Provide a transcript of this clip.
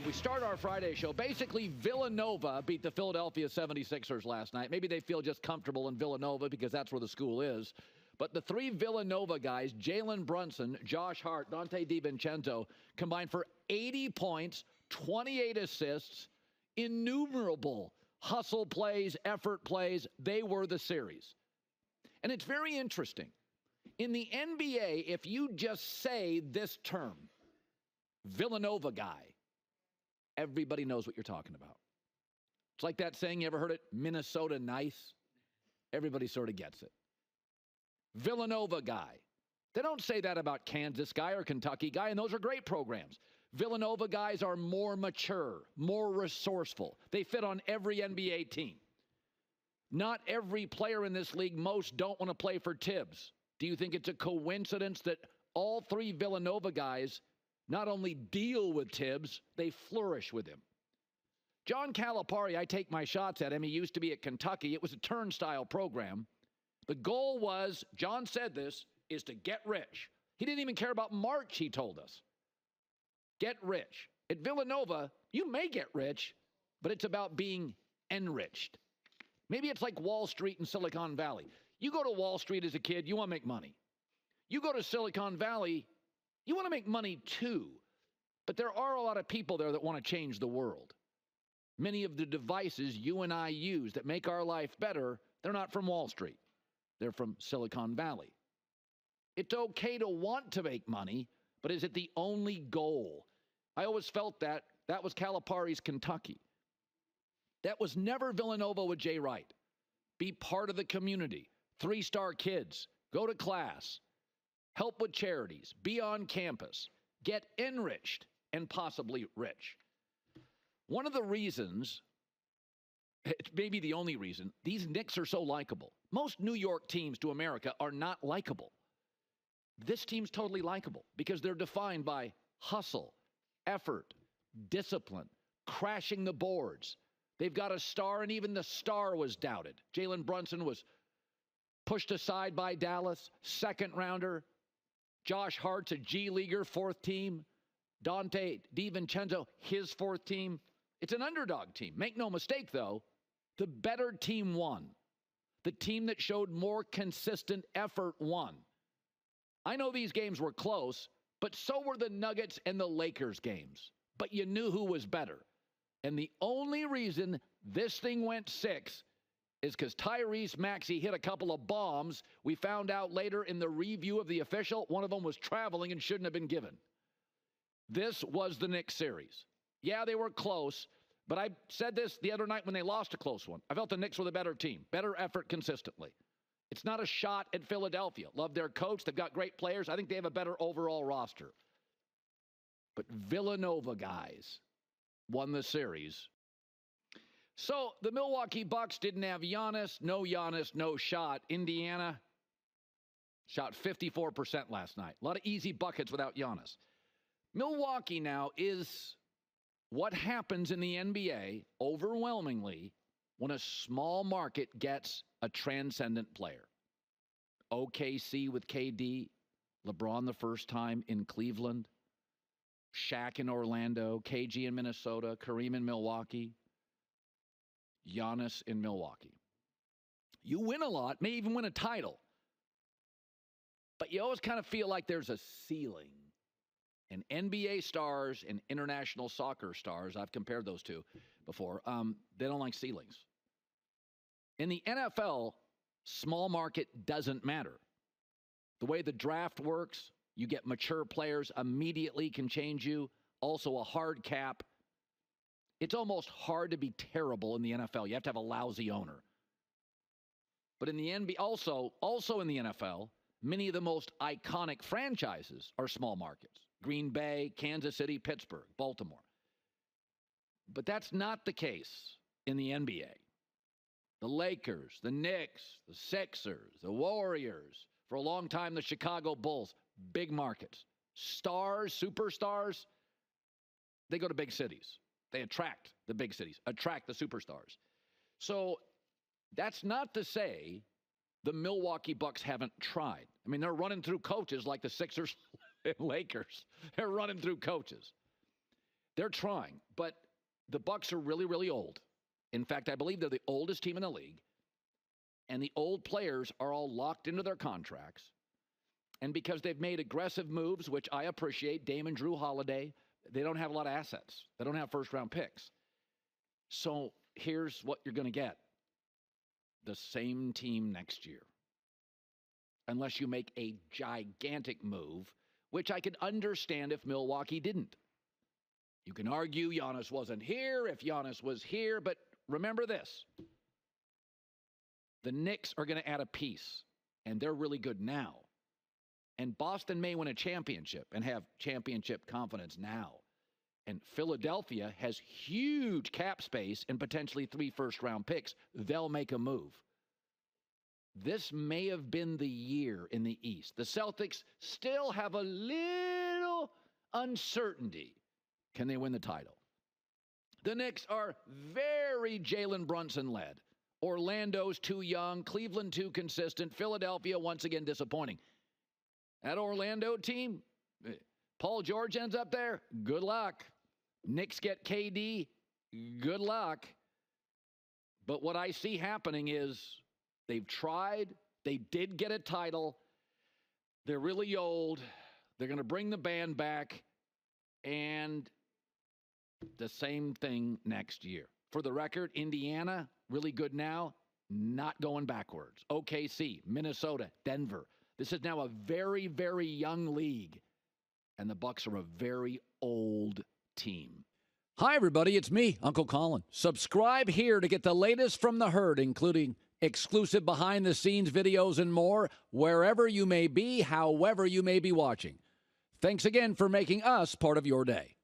We start our Friday show. Basically, Villanova beat the Philadelphia 76ers last night. Maybe they feel just comfortable in Villanova because that's where the school is. But the three Villanova guys, Jalen Brunson, Josh Hart, Donte DiVincenzo, combined for 80 points, 28 assists, innumerable hustle plays, effort plays. They were the series. And it's very interesting. In the NBA, if you just say this term, Villanova guy, everybody knows what you're talking about. It's like that saying, you ever heard it? Minnesota nice. Everybody sort of gets it. Villanova guy. They don't say that about Kansas guy or Kentucky guy, and those are great programs. Villanova guys are more mature, more resourceful. They fit on every NBA team. Not every player in this league, most don't want to play for Tibbs. Do you think it's a coincidence that all three Villanova guys not only deal with Tibbs, they flourish with him? John Calipari, I take my shots at him. He used to be at Kentucky. It was a turnstile program. The goal was, John said this, is to get rich. He didn't even care about March, he told us. Get rich. At Villanova, you may get rich, but it's about being enriched. Maybe it's like Wall Street and Silicon Valley. You go to Wall Street as a kid, you want to make money. You go to Silicon Valley, you want to make money too. But there are a lot of people there that want to change the world. Many of the devices you and I use that make our life better, they're not from Wall Street. They're from Silicon Valley. It's okay to want to make money, but is it the only goal? I always felt that was Calipari's Kentucky. That was never Villanova with Jay Wright. Be part of the community. 3-star kids. Go to class. Help with charities. Be on campus. Get enriched and possibly rich. One of the reasons, it's maybe the only reason, these Knicks are so likable. Most New York teams to America are not likable. This team's totally likable because they're defined by hustle, effort, discipline, crashing the boards. They've got a star, and even the star was doubted. Jalen Brunson was pushed aside by Dallas, second rounder. Josh Hart's a G-leaguer, fourth team. Donte DiVincenzo, his fourth team. It's an underdog team. Make no mistake, though, the better team won. The team that showed more consistent effort won. I know these games were close, but so were the Nuggets and the Lakers games. But you knew who was better. And the only reason this thing went 6 is because Tyrese Maxey hit a couple of bombs. We found out later in the review of the official, one of them was traveling and shouldn't have been given. This was the Knicks series. Yeah, they were close, but I said this the other night when they lost a close one. I felt the Knicks were the better team, better effort consistently. It's not a shot at Philadelphia. Love their coach. They've got great players. I think they have a better overall roster. But Villanova guys won the series. So the Milwaukee Bucks didn't have Giannis, no shot. Indiana shot 54% last night. A lot of easy buckets without Giannis. Milwaukee now is what happens in the NBA overwhelmingly when a small market gets a transcendent player. OKC with KD, LeBron the first time in Cleveland, Shaq in Orlando, KG in Minnesota, Kareem in Milwaukee, Giannis in Milwaukee. You win a lot, may even win a title, but you always kind of feel like there's a ceiling. And NBA stars and international soccer stars, I've compared those two before, they don't like ceilings. In the NFL, small market doesn't matter. The way the draft works, you get mature players immediately can change you. Also a hard cap. It's almost hard to be terrible in the NFL. You have to have a lousy owner. But in the NBA, also in the NFL, many of the most iconic franchises are small markets. Green Bay, Kansas City, Pittsburgh, Baltimore. But that's not the case in the NBA. The Lakers, the Knicks, the Sixers, the Warriors, for a long time the Chicago Bulls, big markets. Stars, superstars, they go to big cities. They attract the big cities, attract the superstars. So that's not to say the Milwaukee Bucks haven't tried. I mean, they're running through coaches like the Sixers and Lakers. They're running through coaches. They're trying, but the Bucks are really, really old. In fact, I believe they're the oldest team in the league. And the old players are all locked into their contracts. And because they've made aggressive moves, which I appreciate, Dame and Drew Holiday, they don't have a lot of assets. They don't have first-round picks. So here's what you're going to get. The same team next year. Unless you make a gigantic move, which I could understand if Milwaukee didn't. You can argue Giannis wasn't here, if Giannis was here, but remember this. The Knicks are going to add a piece, and they're really good now. And Boston may win a championship and have championship confidence now. And Philadelphia has huge cap space and potentially 3 first-round picks. They'll make a move. This may have been the year in the East. The Celtics still have a little uncertainty. Can they win the title? The Knicks are very Jalen Brunson-led. Orlando's too young. Cleveland too consistent. Philadelphia, once again, disappointing. That Orlando team, Paul George ends up there. Good luck. Knicks get KD. Good luck. But what I see happening is they've tried. They did get a title. They're really old. They're going to bring the band back. And the same thing next year. For the record, Indiana, really good now, not going backwards. OKC, Minnesota, Denver. This is now a very, very young league. And the Bucks are a very old team. Hi, everybody. It's me, Uncle Colin. Subscribe here to get the latest from the herd, including exclusive behind-the-scenes videos and more, wherever you may be, however you may be watching. Thanks again for making us part of your day.